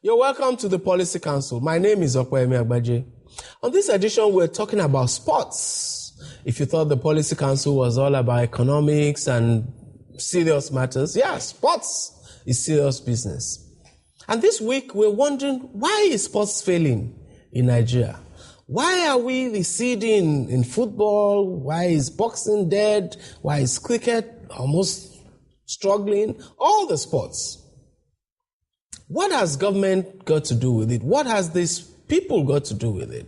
You're welcome to the Policy Council. My name is Okwemi Agbaje. On this edition, we're talking about sports. If you thought the Policy Council was all about economics and serious matters, yeah, sports is serious business. And this week, we're wondering, why is sports failing in Nigeria? Why are we receding in football? Why is boxing dead? Why is cricket almost struggling? All the sports. What has government got to do with it? What has these people got to do with it?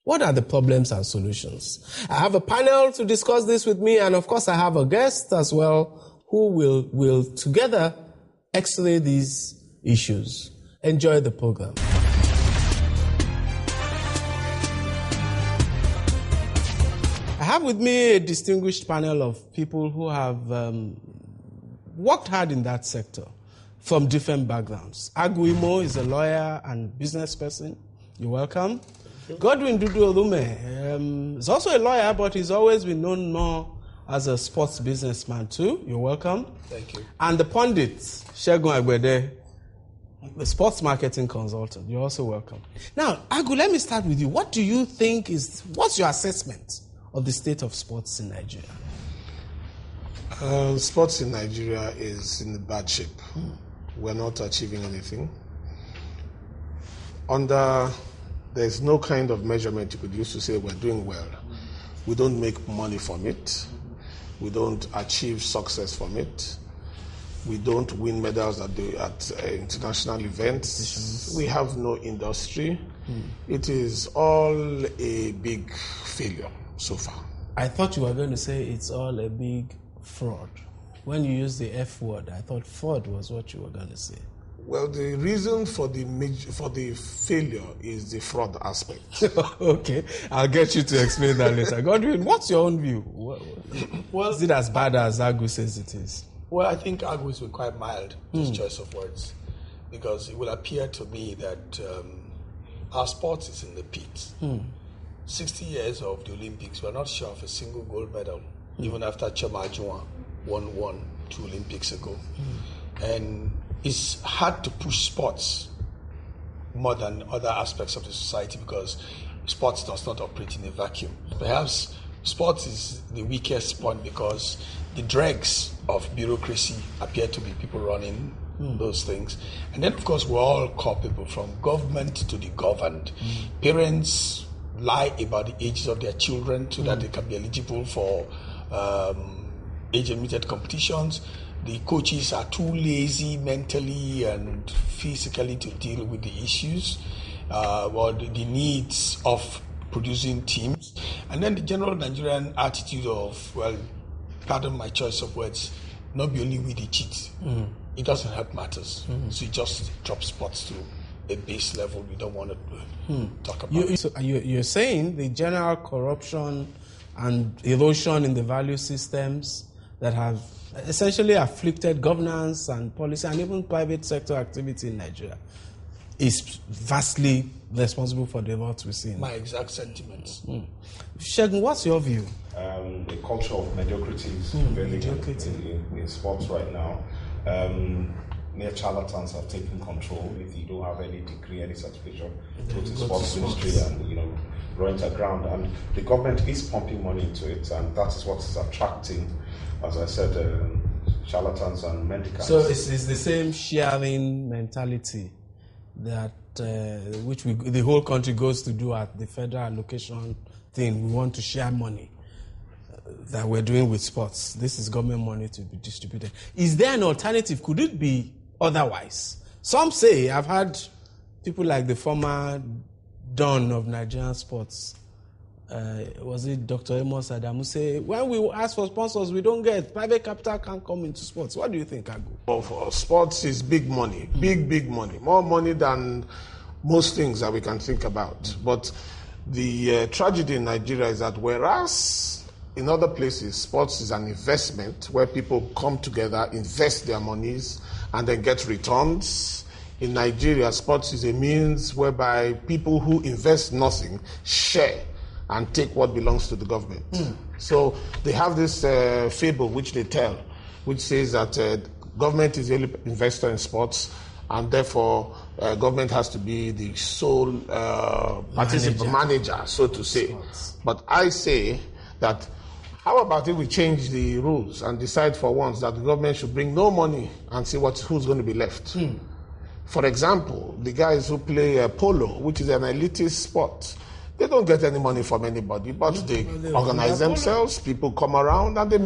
What are the problems and solutions? I have a panel to discuss this with me, and of course I have a guest as well who will together x-ray these issues. Enjoy the program. I have with me a distinguished panel of people who have worked hard in that sector from different backgrounds. Agu Imo is a lawyer and business person. You're welcome. Godwin Dudu Olume is also a lawyer, but he's always been known more as a sports businessman too. You're welcome. Thank you. And the pundit, Segun Agbede, the sports marketing consultant. You're also welcome. Now, Agu, let me start with you. What do you think what's your assessment of the state of sports in Nigeria? Sports in Nigeria is in bad shape. We're not achieving anything. There's no kind of measurement you could use to say we're doing well. We don't make money from it. We don't achieve success from it. We don't win medals at international events. We have no industry. It is all a big failure so far. I thought you were going to say it's all a big fraud. When you use the F word, I thought fraud was what you were going to say. Well, the reason for the failure is the fraud aspect. Okay, I'll get you to explain that later. Godwin, what's your own view? Well, is it as bad as Agu says it is? Well, I think Agu has been quite mild in his choice of words, because it will appear to me that our sport is in the pit. 60 years of the Olympics, we're not sure of a single gold medal, even after Choma Ajua won 2 Olympics ago. And it's hard to push sports more than other aspects of the society because sports does not operate in a vacuum. Perhaps sports is the weakest point because the dregs of bureaucracy appear to be people running those things. And then, of course, we're all culpable, from government to the governed. Parents lie about the ages of their children so that they can be eligible for age-limited competitions. The coaches are too lazy mentally and physically to deal with the issues or the needs of producing teams. And then the general Nigerian attitude of, well, pardon my choice of words, not be only we the cheat. It doesn't help matters. So you just drop sports to a base level. We don't want to talk about it. So you're saying the general corruption and erosion in the value systems that have essentially afflicted governance and policy and even private sector activity in Nigeria is vastly responsible for the rot we're seeing. My exact sentiments. Segun, what's your view? The culture of mediocrity is prevailing in sports right now. Mere charlatans have taken control. If you don't have any degree, any certification, go to sports ministry and run to ground. And the government is pumping money into it, and that is what is attracting, as I said, charlatans and mendicants. So it's the same sharing mentality that which the whole country goes to do at the federal allocation thing. We want to share money that we're doing with sports. This is government money to be distributed. Is there an alternative? Could it be otherwise? Some say, I've had people like the former Don of Nigerian sports, was it Dr. Amos Adamu, say, when we ask for sponsors, we don't get. Private capital can't come into sports. What do you think, Agu? Well, for sports is big money, big money, more money than most things that we can think about. But the tragedy in Nigeria is that whereas in other places, sports is an investment where people come together, invest their monies, and then get returns. In Nigeria, sports is a means whereby people who invest nothing share and take what belongs to the government. So they have this fable which they tell, which says that government is the only investor in sports, and therefore government has to be the sole manager, so to say. But I say that, how about if we change the rules and decide for once that the government should bring no money and see who's going to be left? For example, the guys who play polo, which is an elitist sport, they don't get any money from anybody, but they organize themselves, people come around, and they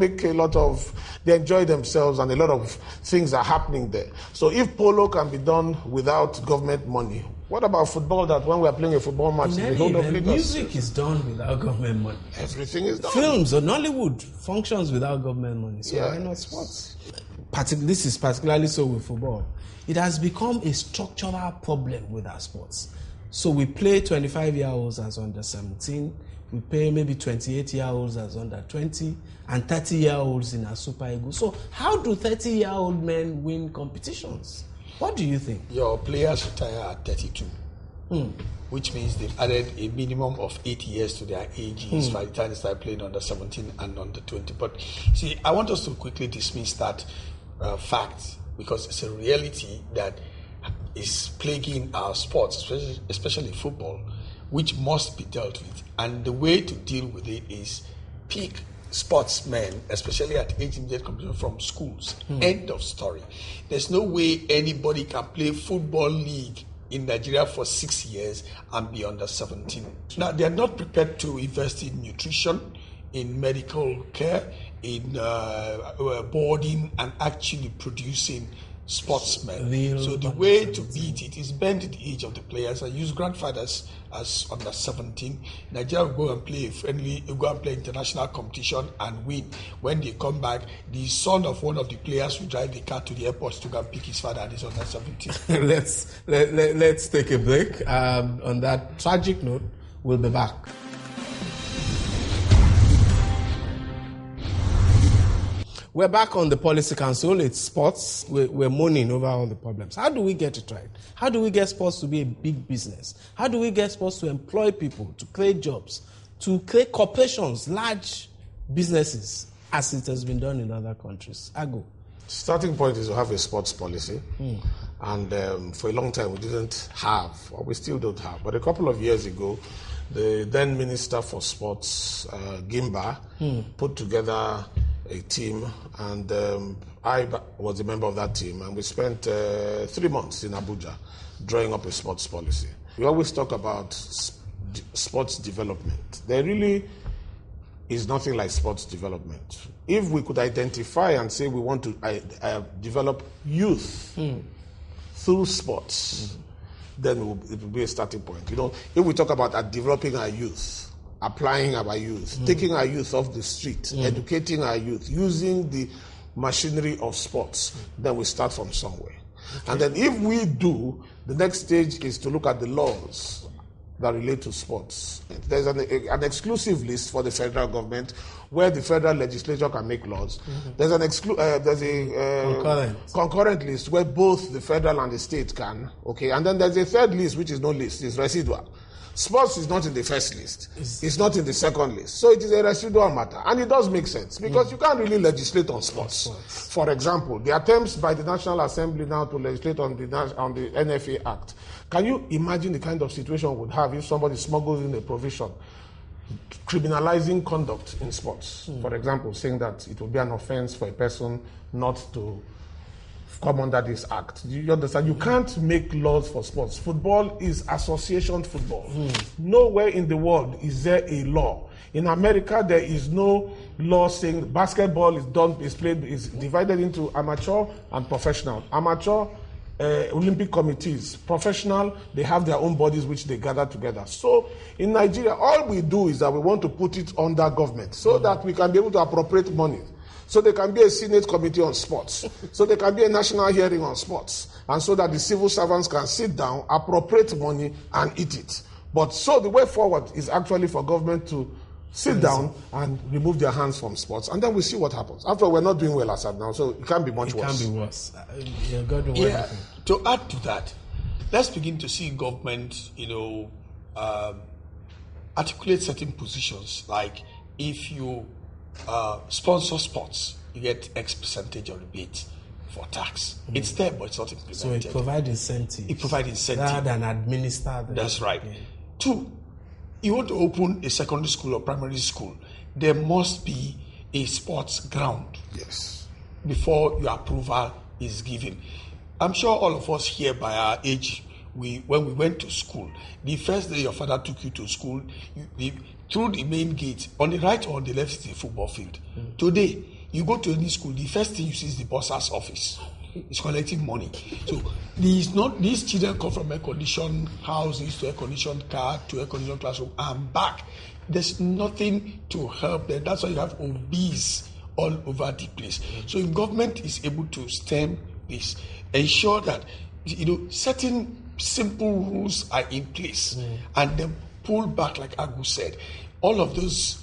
they enjoy themselves, and a lot of things are happening there. So if polo can be done without government money, what about football, that when we are playing a football match, the whole of Lagos? Music is done without government money. Everything is done. Films or Nollywood functions without government money. So why not sports? This is particularly so with football. It has become a structural problem with our sports. So we play 25-year-olds as under 17, we play maybe 28-year-olds as under 20, and 30-year-olds in our Super Eagles. So how do 30-year-old men win competitions? What do you think? Your players retire at 32, which means they've added a minimum of 8 years to their ages by the time they start playing under 17 and under 20. But see, I want us to quickly dismiss that fact, because it's a reality that is plaguing our sports, especially football, which must be dealt with. And the way to deal with it is pick sportsmen, especially at age-limited competition, from schools. End of story. There's no way anybody can play football league in Nigeria for 6 years and be under 17. Now, they are not prepared to invest in nutrition, in medical care, in boarding, and actually producing sportsmen. So the way to beat it is bend the age of the players and use grandfathers as under 17. Nigeria will go and play international competition and win. When they come back, the son of one of the players will drive the car to the airport to go and pick his father, and he's under 17. Let's take a break. On that tragic note, we'll be back. We're back on the Policy Council. It's sports. We're moaning over all the problems. How do we get it right? How do we get sports to be a big business? How do we get sports to employ people, to create jobs, to create corporations, large businesses, as it has been done in other countries? Ago. Starting point is to have a sports policy. And for a long time we didn't have, or we still don't have. But a couple of years ago, the then Minister for Sports, Gimba, put together a team, and I was a member of that team, and we spent 3 months in Abuja drawing up a sports policy. We always talk about sports development. There really is nothing like sports development. If we could identify and say we want to develop youth through sports, then it would be a starting point. You know, if we talk about developing our youth, applying our youth, taking our youth off the street, educating our youth, using the machinery of sports, then we start from somewhere. And then if we do, the next stage is to look at the laws that relate to sports. There's an exclusive list for the federal government where the federal legislature can make laws. There's a concurrent list where both the federal and the state can. Okay, and then there's a third list, which is no list, it's residual. Sports is not in the first list. It's not in the second list. So it is a residual matter. And it does make sense because you can't really legislate on sports. For example, the attempts by the National Assembly now to legislate on the NFA Act. Can you imagine the kind of situation we would have if somebody smuggles in a provision criminalizing conduct in sports? For example, saying that it would be an offense for a person not to come under this act. Do you understand? You can't make laws for sports. Football is association football. Nowhere in the world is there a law. In America, there is no law saying basketball is divided into amateur and professional. Amateur, Olympic committees. Professional, they have their own bodies which they gather together. So in Nigeria, all we do is that we want to put it under government so that we can be able to appropriate money. So there can be a Senate committee on sports. So there can be a national hearing on sports. And so that the civil servants can sit down, appropriate money, and eat it. But so the way forward is actually for government to sit down and remove their hands from sports. And then we see what happens. After all, we're not doing well as of now, so it can't be much worse. It can be worse. To add to that, let's begin to see government, articulate certain positions. Like if you sponsor sports, you get X percentage of rebate for tax. It's there, but it's not implemented. So it provides incentives. It provides incentive. Rather than administer them. That's right. 2, you want to open a secondary school or primary school, there must be a sports ground. Yes. Before your approval is given. I'm sure all of us here by our age, when we went to school, the first day your father took you to school, through the main gate, on the right or on the left is the football field. Today, you go to any school, the first thing you see is the bursar's office. It's collecting money. So these children come from air-conditioned houses to air-conditioned car to air-conditioned classroom and back. There's nothing to help them. That's why you have obese all over the place. So if government is able to stem this, ensure that certain simple rules are in place and then pull back, like Agu said, all of those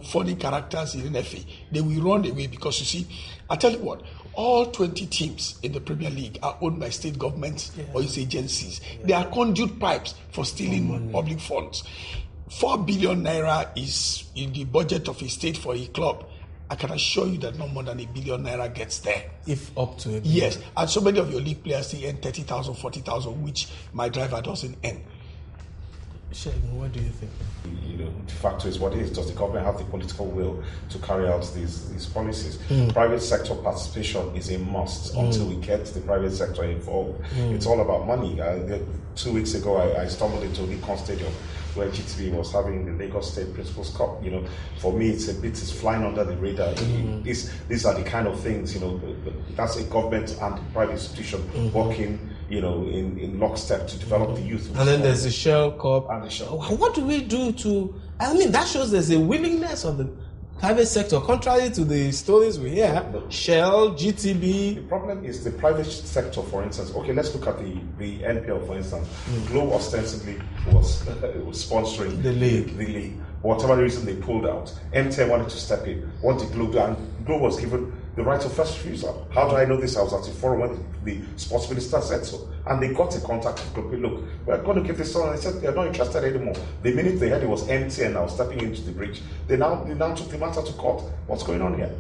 funny characters in NFA, they will run away because you see, I tell you what, all 20 teams in the Premier League are owned by state governments or its agencies. They are conduit pipes for stealing public funds. 4 billion naira is in the budget of a state for a club. I can assure you that no more than 1 billion naira gets there. If up to it. Yes, and so many of your league players still earn 30,000, 40,000, which my driver doesn't earn. Shegun, what do you think? The fact is what it is. Does the government have the political will to carry out these policies? Private sector participation is a must until we get the private sector involved. It's all about money. 2 weeks ago, I stumbled into Lincoln Stadium where GTB was having the Lagos State Principals Cup. For me, it's flying under the radar. These are the kind of things, that's a government and private institution working, in lockstep to develop the youth. And then there's the Shell Cup. And the Shell. What do we do that shows there's a willingness of the private sector, contrary to the stories we hear. Shell, GTB. The problem is the private sector, for instance. Okay, let's look at the NPL, for instance. Globe ostensibly was sponsoring the league. For whatever reason, they pulled out. MTN wanted to step in. What did Globe do? And Globe was given the right of first refusal. How do I know this? I was at the forum when the sports minister said so. And they got a contact with Globe. Look, we're going to give this on. And they said they're not interested anymore. The minute they heard it was MTN now stepping into the breach, they now took the matter to court. What's going on here?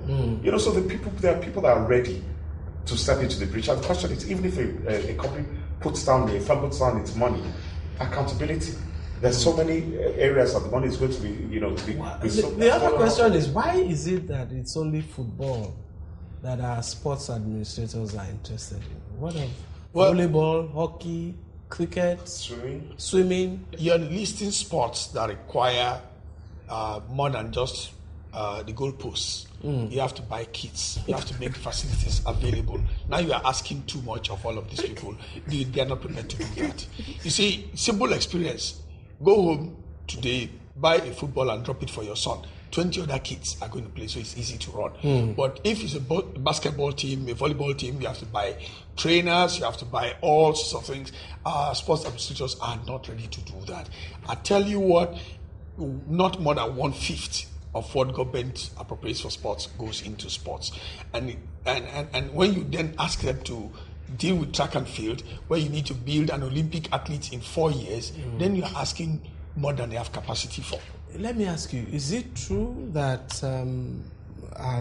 So there are people that are ready to step into the breach. And the question is, even if a company puts down its money, accountability. There's so many areas that the money is going to be, the other question is, why is it that it's only football that our sports administrators are interested in? What of volleyball, hockey, cricket, swimming? You're listing sports that require more than just the goalposts. You have to buy kits. You have to make facilities available. Now you are asking too much of all of these people. They are not prepared to do that. You see, simple experience. Go home today, buy a football and drop it for your son. 20 other kids are going to play, so it's easy to run. But if it's a basketball team, a volleyball team, you have to buy trainers, you have to buy all sorts of things. Sports administrators are not ready to do that. I tell you what, not more than 1/5 of what government appropriates for sports goes into sports. And when you then ask them to deal with track and field, where you need to build an Olympic athlete in 4 years, then you're asking more than they have capacity for. Let me ask you, is it true that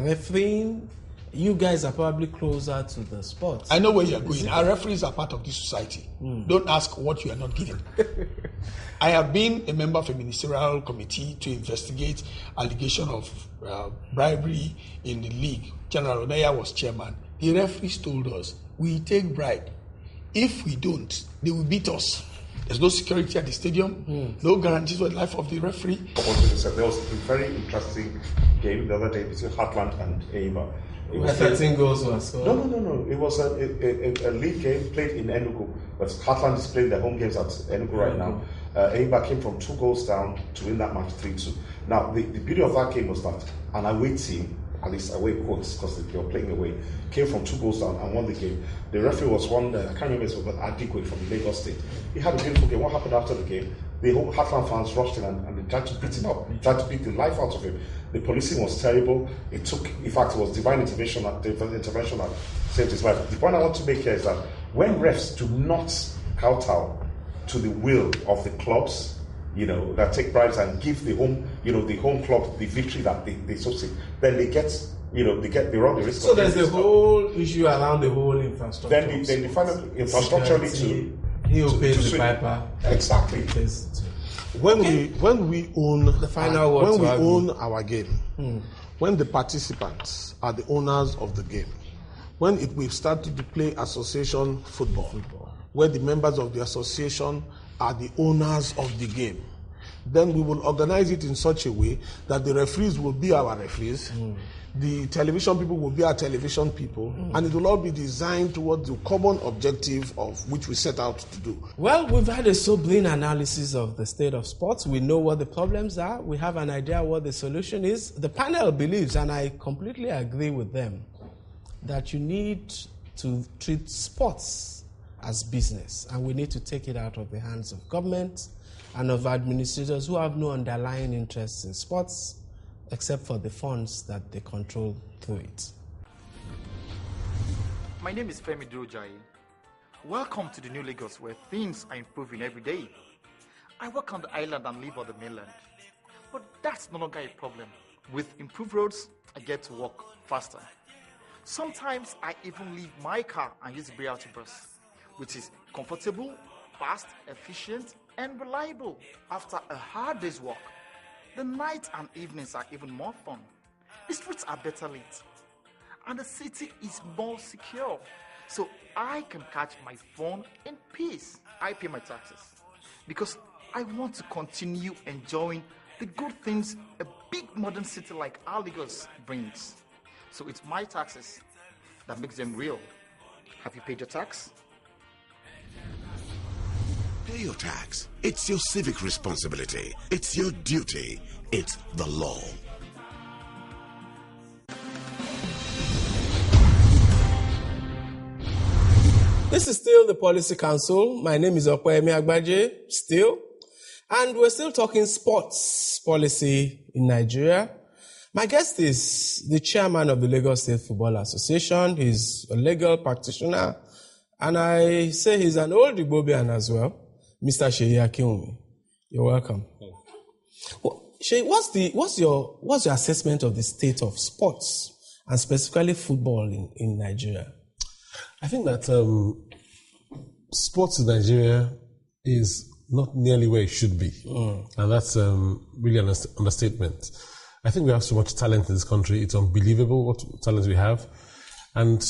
refereeing, you guys are probably closer to the sports? I know where you're going. Our referees are part of this society. Don't ask what you are not given. I have been a member of a ministerial committee to investigate allegation of bribery in the league. General Oneya was chairman. The referees told us, we take bribe. If we don't, they will beat us. There's no security at the stadium, no guarantees for the life of the referee. There was a very interesting game the other day between Heartland and Eimba. It was 13 goals were scored. No. It was a league game played in Enugu, but Heartland is playing their home games at Enugu right now. Eimba came from 2 goals down to win that match 3-2. Now, the beauty of that game was that an away team, at least away quotes, because they were playing away, came from 2 goals down and won the game. The referee was one, I can't remember, it was Adigwe from Lagos State. He had a beautiful game. What happened after the game? The whole Heartland fans rushed in and they tried to beat him up, tried to beat the life out of him. The policing was terrible. In fact, it was divine intervention that saved his life. The point I want to make here is that when refs do not kowtow to the will of the clubs, that take bribes and give the home club the victory that they so seek, then they get, they run the risk. So there's the whole issue around the whole infrastructure. Then the final infrastructure too. He who pays the piper. Exactly. When we own the final word when we own our game, when the participants are the owners of the game, when we've started to play association football, where the members of the association are the owners of the game, then we will organize it in such a way that the referees will be our referees, the television people will be our television people, and it will all be designed towards the common objective of which we set out to do. Well, we've had a sobering analysis of the state of sports. We know what the problems are. We have an idea what the solution is. The panel believes, and I completely agree with them, that you need to treat sports as business, and we need to take it out of the hands of government and of administrators who have no underlying interests in sports except for the funds that they control through it. My name is Femi Durojai. Welcome to the New Lagos, where things are improving every day. I work on the island and live on the mainland, but that's no longer a problem. With improved roads, I get to work faster. Sometimes I even leave my car and use the BRT bus, which is comfortable, fast, efficient, and reliable. After a hard day's work, the nights and evenings are even more fun. The streets are better lit, and the city is more secure, so I can catch my phone in peace. I pay my taxes because I want to continue enjoying the good things a big modern city like our Lagos brings. So it's my taxes that makes them real. Have you paid your tax? Pay your tax. It's your civic responsibility. It's your duty. It's the law. This is still the Policy Council. My name is Okwemi Agbaje, still. And we're still talking sports policy in Nigeria. My guest is the chairman of the Lagos State Football Association. He's a legal practitioner. And I say he's an old Igbobian as well. Mr. Seyi Akinwumi, you're welcome. Well, Seyi, what's your assessment of the state of sports and specifically football in Nigeria? I think that sports in Nigeria is not nearly where it should be, and that's really an understatement. I think we have so much talent in this country; it's unbelievable what talent we have, and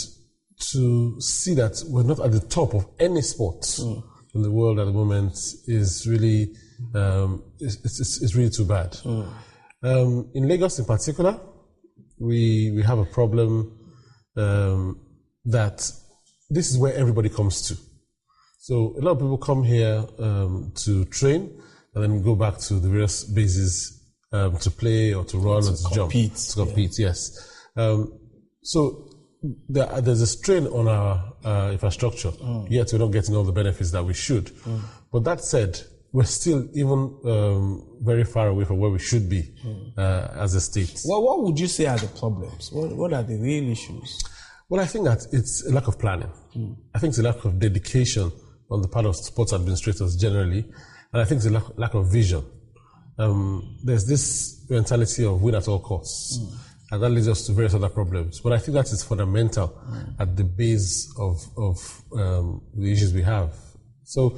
to see that we're not at the top of any sport in the world at the moment is really it's really too bad. In Lagos in particular, we have a problem that this is where everybody comes to. So a lot of people come here to train and then go back to the various bases to play or to run or to jump. To compete, yes. So there's a strain on our infrastructure, yet we're not getting all the benefits that we should. But that said, we're still even very far away from where we should be as a state. Well, what would you say are the problems? What are the real issues? Well, I think that it's a lack of planning. I think it's a lack of dedication on the part of sports administrators generally, and I think it's a lack of vision. There's this mentality of win at all costs, and that leads us to various other problems. But I think that is fundamental at the base of the issues we have. So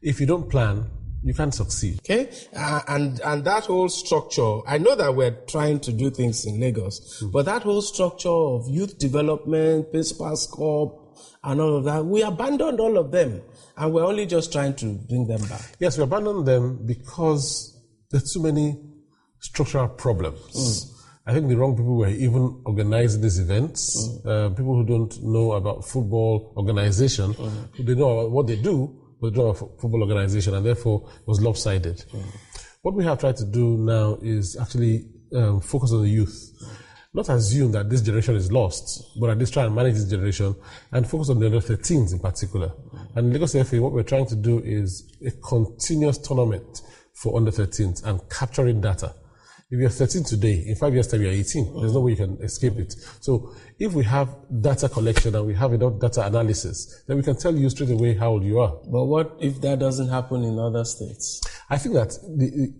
if you don't plan, you can't succeed. Okay, and that whole structure, I know that we're trying to do things in Lagos, but that whole structure of youth development, principal's corps, and all of that, we abandoned all of them, and we're only just trying to bring them back. Yes, we abandoned them because there's too many structural problems. I think the wrong people were even organizing these events. People who don't know about football organization, they know about what they do, but they don't know about football organization, and therefore it was lopsided. What we have tried to do now is actually focus on the youth. Not assume that this generation is lost, but at least try and manage this generation and focus on the under 13s in particular. And in Lagos FA, what we're trying to do is a continuous tournament for under 13s and capturing data. If you're 13 today, in 5 years' time you're 18. There's no way you can escape it. So if we have data collection and we have enough data analysis, then we can tell you straight away how old you are. But what if that doesn't happen in other states? I think that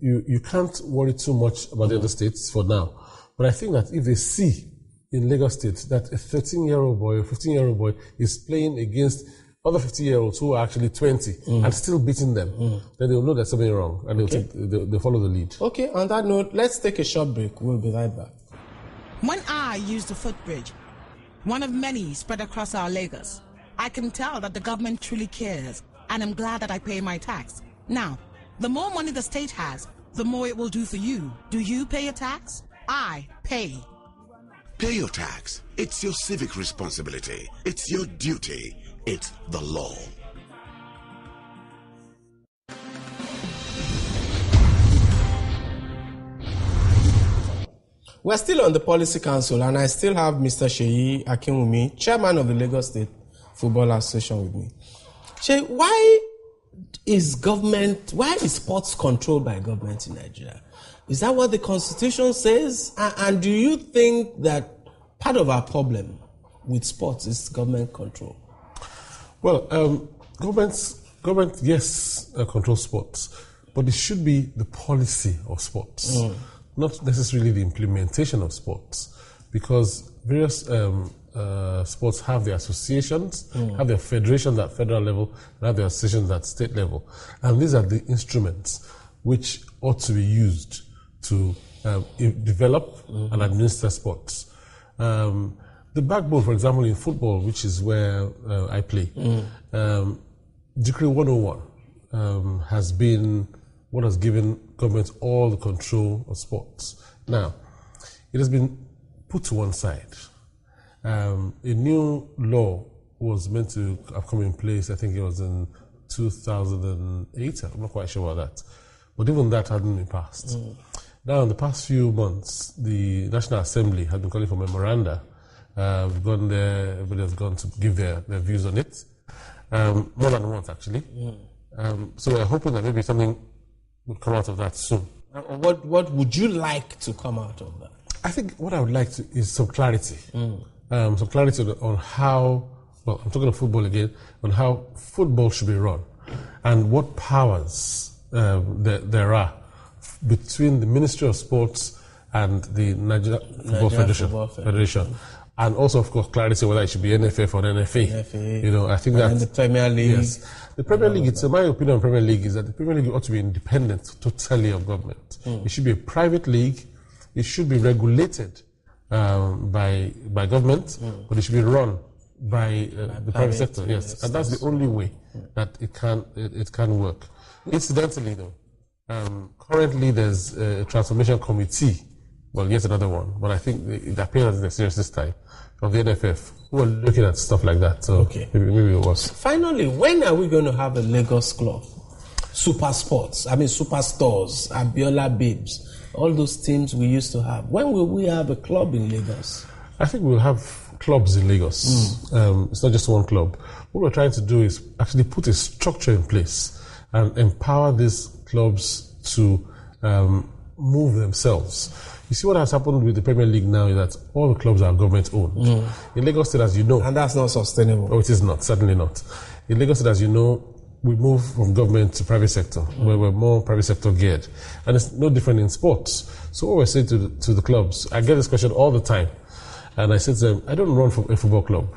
you can't worry too much about the other states for now. But I think that if they see in Lagos State that a 13-year-old boy or 15-year-old boy is playing against other 50-year-olds who are actually 20 and still beating them, then they'll know there's something wrong and they'll follow the lead. Okay, on that note, let's take a short break. We'll be right back. When I use the footbridge, one of many spread across our Lagos, I can tell that the government truly cares, and I'm glad that I pay my tax. Now, the more money the state has, the more it will do for you. Do you pay your tax? I pay. Pay your tax. It's your civic responsibility. It's your duty. It's the law. We're still on the Policy Council, and I still have Mr. Seyi Akinwumi, chairman of the Lagos State Football Association, with me. Seyi, why is sports controlled by government in Nigeria? Is that what the Constitution says? And do you think that part of our problem with sports is government control? Well, government, yes, controls sports, but it should be the policy of sports, not necessarily the implementation of sports, because various sports have their associations, have their federations at federal level, and have their associations at state level. And these are the instruments which ought to be used to develop and administer sports. The backbone, for example, in football, which is where I play, Decree 101 has been what has given government all the control of sports. Now, it has been put to one side. A new law was meant to have come in place, I think it was in 2008, I'm not quite sure about that. But even that hadn't been passed. Now, in the past few months, the National Assembly has been calling for memoranda. We've gone there, everybody has gone to give their views on it. More than once, actually. So we're hoping that maybe something will come out of that soon. What would you like to come out of that? I think what I would like is some clarity. Some clarity on how, well, I'm talking of football again, on how football should be run and what powers there are between the Ministry of Sports and the Nigeria Football Federation. And also, of course, clarity whether it should be NFF or NFA. You know, I think that the Premier League. Yes, the Premier League. It's my opinion on Premier League is that the Premier League ought to be independent totally of government. It should be a private league. It should be regulated by government, but it should be run by the private sector. Yes, and that's the only way that it can work. Incidentally, though, currently there's a transformation committee. Well, yet another one, but I think it appears they're serious this time, of the NFF, who are looking at stuff like that. So maybe it was. Finally, when are we going to have a Lagos club? Superstores, Abiola Babes, all those teams we used to have. When will we have a club in Lagos? I think we'll have clubs in Lagos. It's not just one club. What we're trying to do is actually put a structure in place and empower these clubs to move themselves. You see what has happened with the Premier League now is that all the clubs are government owned. In Lagos State, as you know. And that's not sustainable. Oh, it is not, certainly not. In Lagos State, as you know, we move from government to private sector, where we're more private sector geared. And it's no different in sports. So what we're saying to the clubs, I get this question all the time. And I said to them, I don't run for a football club.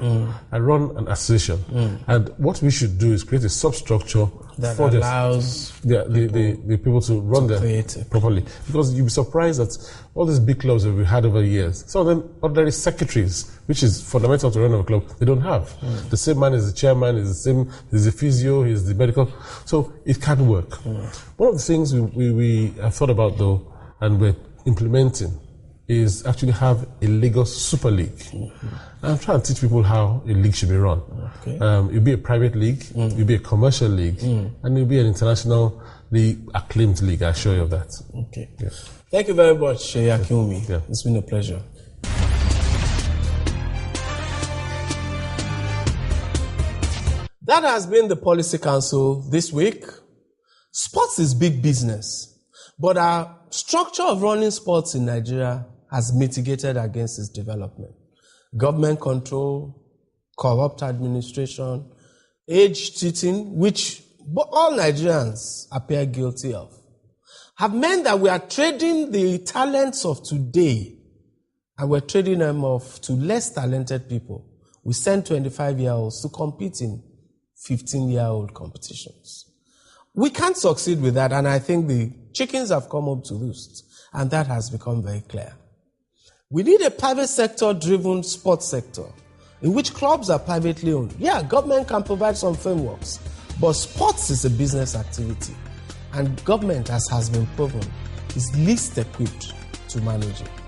I run an association. And what we should do is create a substructure that for allows the people to run there properly. Because you'll be surprised that all these big clubs that we've had over the years, some of them ordinary secretaries, which is fundamental to run a club, they don't have. The same man is the chairman, is the same, he's the physio, he's the medical. So it can work. One of the things we have thought about, though, and we're implementing, is actually have a Lagos Super League. I'm trying to teach people how a league should be run. It'll be a private league, it'll be a commercial league, and it'll be an internationally acclaimed league, I assure you of that. Okay. Yeah. Thank you very much, Seyi Akinwumi. Yeah. It's been a pleasure. That has been the Policy Council this week. Sports is big business, but our structure of running sports in Nigeria has mitigated against its development. Government control, corrupt administration, age cheating, which all Nigerians appear guilty of, have meant that we are trading the talents of today and we're trading them off to less talented people. We send 25-year-olds to compete in 15-year-old competitions. We can't succeed with that, and I think the chickens have come up to roost, and that has become very clear. We need a private sector-driven sports sector in which clubs are privately owned. Yeah, government can provide some frameworks, but sports is a business activity, and government, as has been proven, is least equipped to manage it.